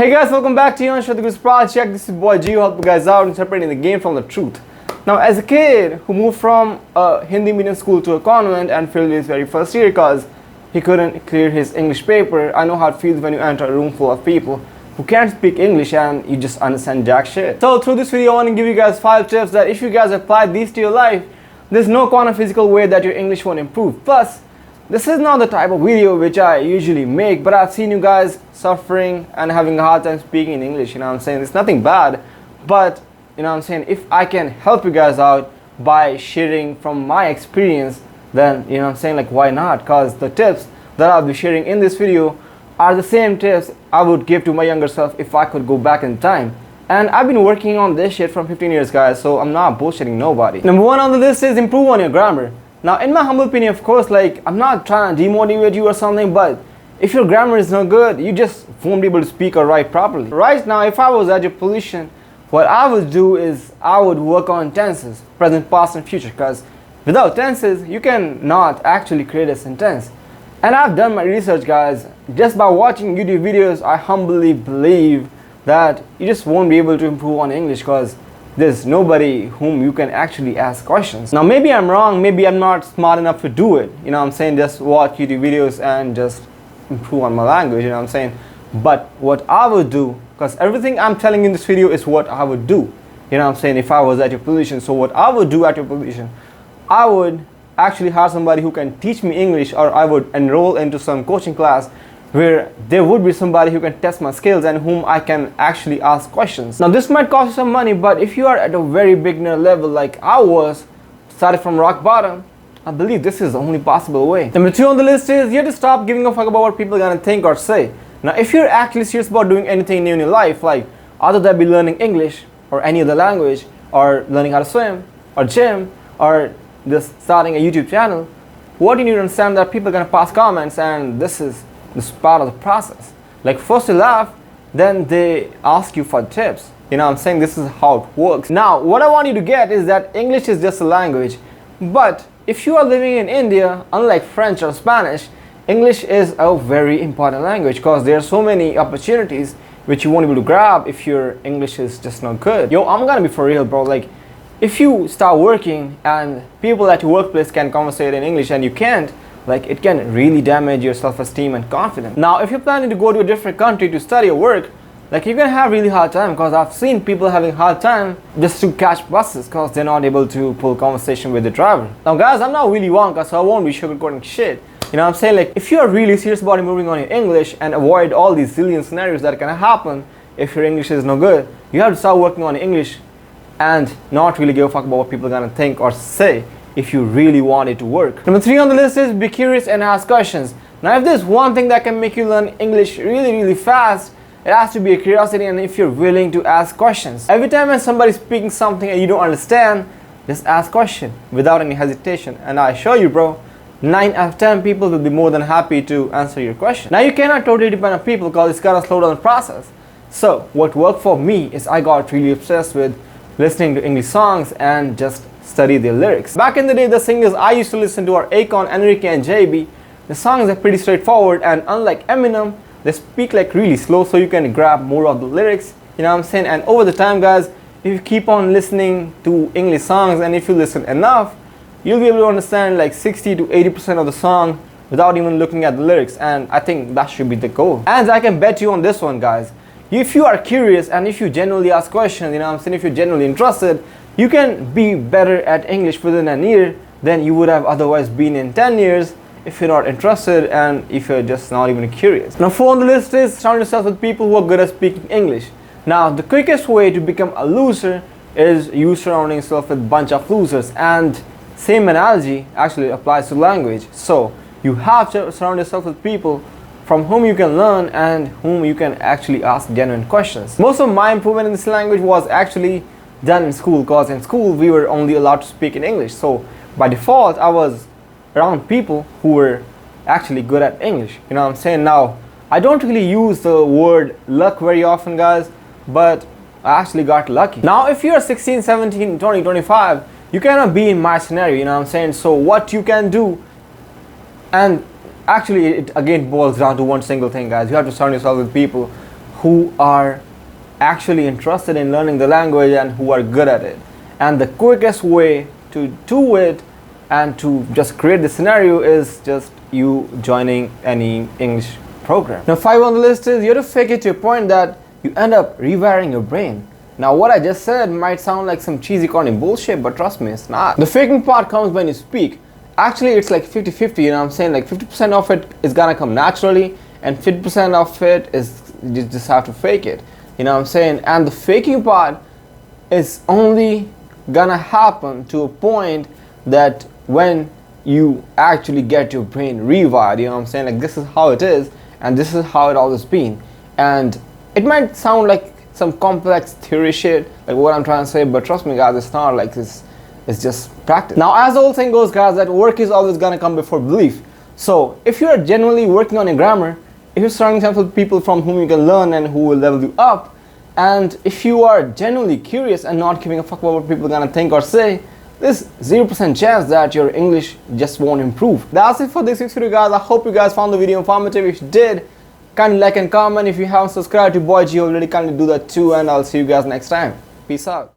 Hey guys, welcome back to Yon Show the Good Project. This is boy G, help you guys out in separating the game from the truth. Now, as a kid who moved from a Hindi medium school to a convent and failed his very first year because he couldn't clear his English paper, I know how it feels when you enter a room full of people who can't speak English and you just understand jack shit. So through this video, I want to give you guys 5 tips that if you guys apply these to your life, there's no kind of physical way that your English won't improve. Plus, this is not the type of video which I usually make, but I've seen you guys suffering and having a hard time speaking in English, you know what I'm saying? It's nothing bad, but you know what I'm saying, if I can help you guys out by sharing from my experience, then you know what I'm saying, like why not? Because the tips that I'll be sharing in this video are the same tips I would give to my younger self if I could go back in time. And I've been working on this shit from 15 years, guys, so I'm not bullshitting nobody. Number 1 on the list is improve on your grammar. Now, in my humble opinion, of course, like, I'm not trying to demotivate you or something, but if your grammar is not good, you just won't be able to speak or write properly. Right now, if I was at your position, what I would do is I would work on tenses, present, past, and future, because without tenses, you cannot actually create a sentence. And I've done my research, guys. Just by watching YouTube videos, I humbly believe that you just won't be able to improve on English because there's nobody whom you can actually ask questions. Now, maybe I'm wrong, maybe I'm not smart enough to do it. You know what I'm saying? Just watch YouTube videos and just improve on my language, you know what I'm saying? But what I would do, because everything I'm telling in this video is what I would do. You know what I'm saying? If I was at your position. So what I would do at your position, I would actually hire somebody who can teach me English, or I would enroll into some coaching class where there would be somebody who can test my skills and whom I can actually ask questions. Now, this might cost you some money, but if you are at a very beginner level like I was, started from rock bottom, I believe this is the only possible way. Number 2 on the list is you have to stop giving a fuck about what people are gonna think or say. Now, if you're actually serious about doing anything new in your life, like either that be learning English or any other language, or learning how to swim, or gym, or just starting a YouTube channel, what you need to understand that people are gonna pass comments, and this is part of the process. Like, first they laugh, then they ask you for tips. You know what I'm saying? This is how it works. Now, what I want you to get is that English is just a language. But if you are living in India, unlike French or Spanish, English is a very important language because there are so many opportunities which you won't be able to grab if your English is just not good. Yo, I'm gonna be for real, bro. Like, if you start working and people at your workplace can conversate in English and you can't, like, it can really damage your self-esteem and confidence. Now, if you're planning to go to a different country to study or work, like, you're gonna have really hard time, because I've seen people having hard time just to catch buses because they're not able to pull conversation with the driver. Now, guys, I'm not really Wonka, so I won't be sugarcoating shit. You know what I'm saying? Like, if you're really serious about improving on your English and avoid all these zillion scenarios that can happen if your English is no good, you have to start working on English and not really give a fuck about what people are gonna think or say if you really want it to work. Number 3 on the list is be curious and ask questions. Now, if there's one thing that can make you learn English really fast, it has to be a curiosity, and if you're willing to ask questions. Every time when somebody's speaking something and you don't understand, just ask question without any hesitation. And I assure you, bro, 9 out of 10 people will be more than happy to answer your question. Now, you cannot totally depend on people because it's gotta slow down the process. So what worked for me is I got really obsessed with listening to English songs and just study their lyrics. Back in the day, the singers I used to listen to are Akon, Enrique, and JB. The songs are pretty straightforward, and unlike Eminem, they speak like really slow so you can grab more of the lyrics, you know what I'm saying? And over the time, guys, if you keep on listening to English songs and if you listen enough, you'll be able to understand like 60 to 80% of the song without even looking at the lyrics, and I think that should be the goal. And I can bet you on this one, guys. If you are curious and if you genuinely ask questions, you know what I'm saying, if you're genuinely interested, you can be better at English within a year than you would have otherwise been in 10 years if you're not interested and if you're just not even curious. Now, 4 on the list is surround yourself with people who are good at speaking English. Now, the quickest way to become a loser is you surrounding yourself with a bunch of losers, and same analogy actually applies to language. So you have to surround yourself with people from whom you can learn and whom you can actually ask genuine questions. Most of my improvement in this language was actually done in school, because in school we were only allowed to speak in English. So by default, I was around people who were actually good at English. You know what I'm saying? Now, I don't really use the word luck very often, guys, but I actually got lucky. Now, if you're 16, 17, 20, 25, you cannot be in my scenario, you know what I'm saying? So what you can do, and actually it again boils down to one single thing, guys. You have to surround yourself with people who are actually interested in learning the language and who are good at it. And the quickest way to do it and to just create the scenario is just you joining any English program. Now 5 on the list is you have to fake it to a point that you end up rewiring your brain. Now what I just said might sound like some cheesy corny bullshit, but trust me, it's not. The faking part comes when you speak. Actually it's like 50-50, you know what I'm saying? Like 50% of it is gonna come naturally and 50% of it is you just have to fake it. You know what I'm saying? And the faking part is only gonna happen to a point that when you actually get your brain rewired, you know what I'm saying? Like this is how it is and this is how it always been. And it might sound like some complex theory shit, like what I'm trying to say, but trust me guys, it's not. Like this. It's just practice. Now as the whole thing goes guys, that work is always gonna come before belief. So if you are genuinely working on your grammar, if you're surrounding yourself with people from whom you can learn and who will level you up, and if you are genuinely curious and not giving a fuck about what people are gonna think or say, there's 0% chance that your English just won't improve. That's it for this week's video guys. I hope you guys found the video informative. If you did, kindly like and comment. If you haven't subscribed to Boy G already, kindly do that too, and I'll see you guys next time. Peace out.